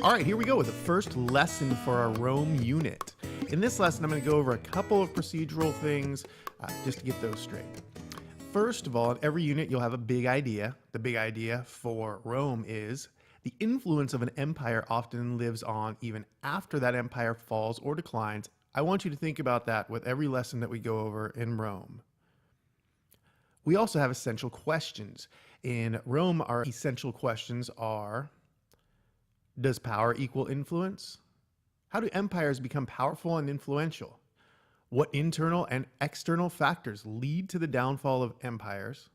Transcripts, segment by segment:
All right, here we go with the first lesson for our Rome unit. In this lesson, I'm going to go over a couple of procedural things just to get those straight. First of all, in every unit, you'll have a big idea. The big idea for Rome is the influence of an empire often lives on even after that empire falls or declines. I want you to think about that with every lesson that we go over in Rome. We also have essential questions. In Rome, our essential questions are: does power equal influence? How do empires become powerful and influential? What internal and external factors lead to the downfall of empires?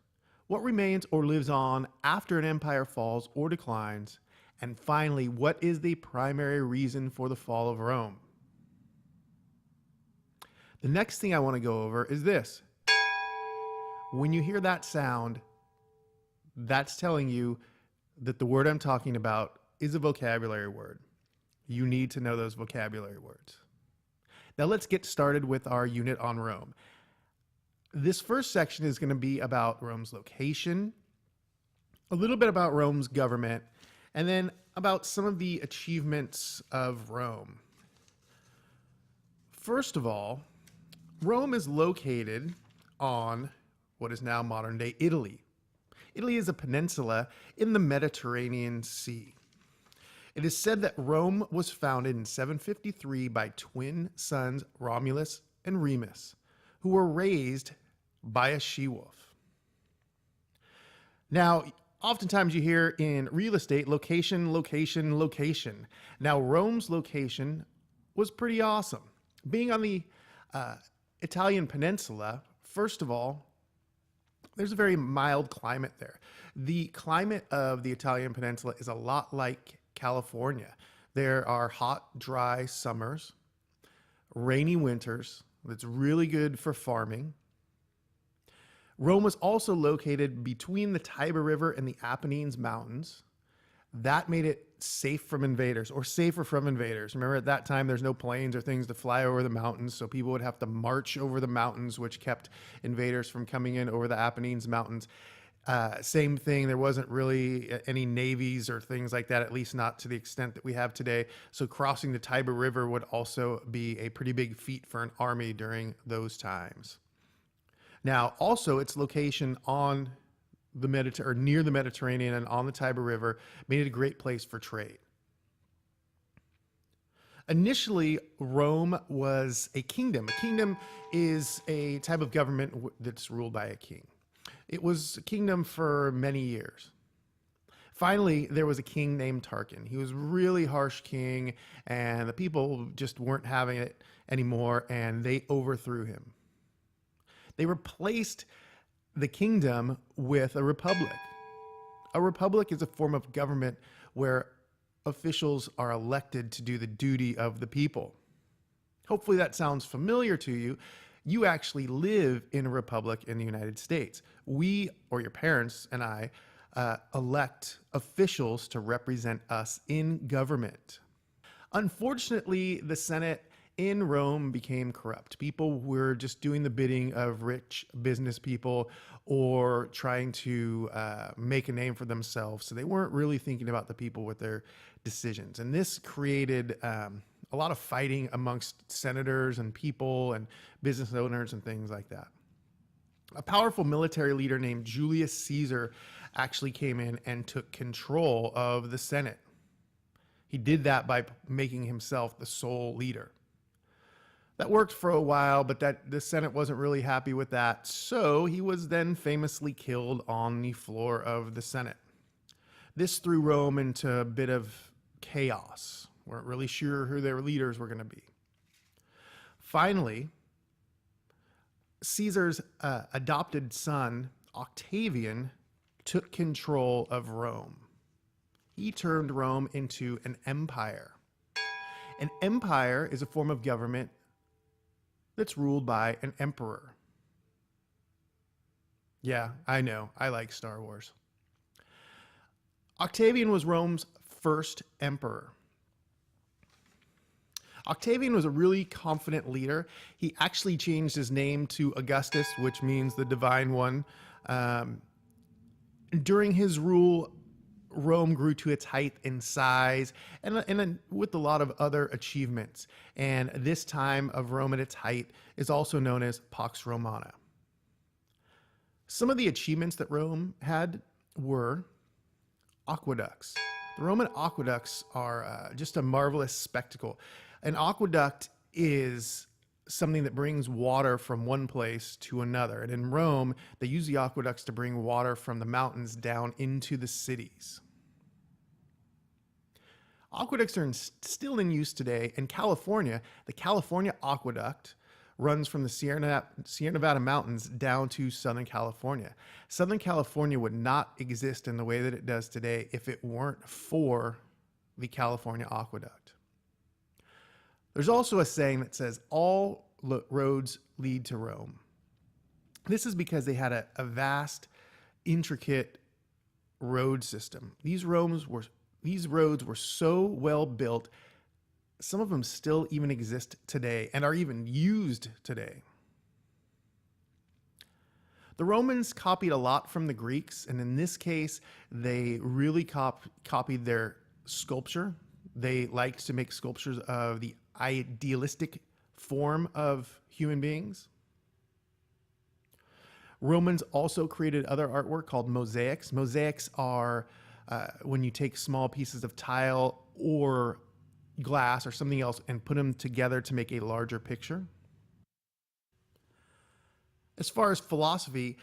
What remains or lives on after an empire falls or declines? And finally, what is the primary reason for the fall of Rome? The next thing I want to go over is this. When you hear that sound, that's telling you that the word I'm talking about is a vocabulary word. You need to know those vocabulary words. Now let's get started with our unit on Rome. This first section is going to be about Rome's location, a little bit about Rome's government, and then about some of the achievements of Rome. First of all, Rome is located on what is now modern-day Italy. Italy is a peninsula in the Mediterranean Sea. It is said that Rome was founded in 753 by twin sons Romulus and Remus, who were raised by a she-wolf. Now, oftentimes you hear in real estate, location, location, location. Now, Rome's location was pretty awesome. Being on the Italian peninsula, first of all, there's a very mild climate there. The climate of the Italian peninsula is a lot like California. There are hot, dry summers, rainy winters. That's really good for farming. Rome was also located between the Tiber River and the Apennines Mountains. That made it safe from invaders, or safer from invaders. Remember, at that time, there's no planes or things to fly over the mountains, so people would have to march over the mountains, which kept invaders from coming in over the Apennines Mountains. Same thing, there wasn't really any navies or things like that, at least not to the extent that we have today. So crossing the Tiber River would also be a pretty big feat for an army during those times. Now, also its location on the near the Mediterranean and on the Tiber River made it a great place for trade. Initially, Rome was a kingdom. A kingdom is a type of government that's ruled by a king. It was a kingdom for many years. Finally, there was a king named Tarquin. He was a really harsh king, and the people just weren't having it anymore, and they overthrew him. They replaced the kingdom with a republic. A republic is a form of government where officials are elected to do the duty of the people. Hopefully that sounds familiar to you. You actually live in a republic in the United States. We, or your parents and I, elect officials to represent us in government. Unfortunately, the Senate in Rome became corrupt. People were just doing the bidding of rich business people or trying to make a name for themselves. So they weren't really thinking about the people with their decisions. And this created a lot of fighting amongst senators and people and business owners and things like that. A powerful military leader named Julius Caesar actually came in and took control of the Senate. He did that by making himself the sole leader. That worked for a while, but the Senate wasn't really happy with that, so he was then famously killed on the floor of the Senate. This threw Rome into a bit of chaos. Weren't really sure who their leaders were going to be. Finally, Caesar's adopted son, Octavian, took control of Rome. He turned Rome into an empire. An empire is a form of government that's ruled by an emperor. Yeah, I know. I like Star Wars. Octavian was Rome's first emperor. Octavian was a really confident leader. He actually changed his name to Augustus, which means the divine one. During his rule, Rome grew to its height in size and with a lot of other achievements. And this time of Rome at its height is also known as Pax Romana. Some of the achievements that Rome had were aqueducts. The Roman aqueducts are just a marvelous spectacle. An aqueduct is something that brings water from one place to another. And in Rome, they use the aqueducts to bring water from the mountains down into the cities. Aqueducts are still in use today. In California, the California Aqueduct runs from the Sierra Nevada mountains down to Southern California. Southern California would not exist in the way that it does today if it weren't for the California Aqueduct. There's also a saying that says all roads lead to Rome. This is because they had a vast, intricate road system. These roads were so well built, some of them still even exist today and are even used today. The Romans copied a lot from the Greeks, and in this case, they really copied their sculpture. They liked to make sculptures of the idealistic form of human beings. Romans also created other artwork called mosaics. Mosaics are when you take small pieces of tile or glass or something else and put them together to make a larger picture. As far as philosophy,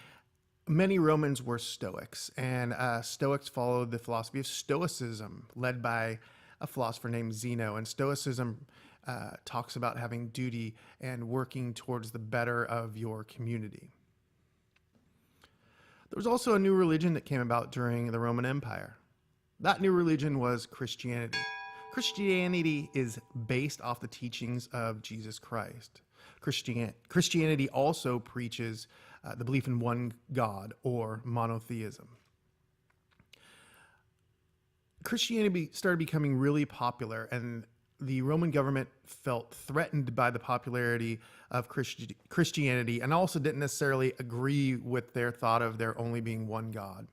many Romans were Stoics, and Stoics followed the philosophy of Stoicism, led by a philosopher named Zeno. And Stoicism talks about having duty and working towards the better of your community. There was also a new religion that came about during the Roman Empire. That new religion was Christianity. Christianity is based off the teachings of Jesus Christ. Christianity also preaches the belief in one God, or monotheism. Christianity started becoming really popular, and the Roman government felt threatened by the popularity of Christianity and also didn't necessarily agree with their thought of there only being one God.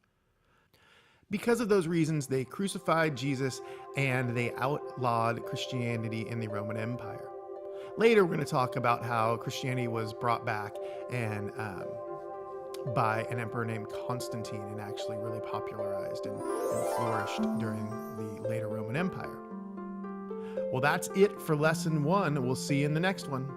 Because of those reasons, they crucified Jesus and they outlawed Christianity in the Roman Empire. Later, we're going to talk about how Christianity was brought back and by an emperor named Constantine and actually really popularized and flourished during the later Roman Empire. Well, that's it for lesson 1. We'll see you in the next one.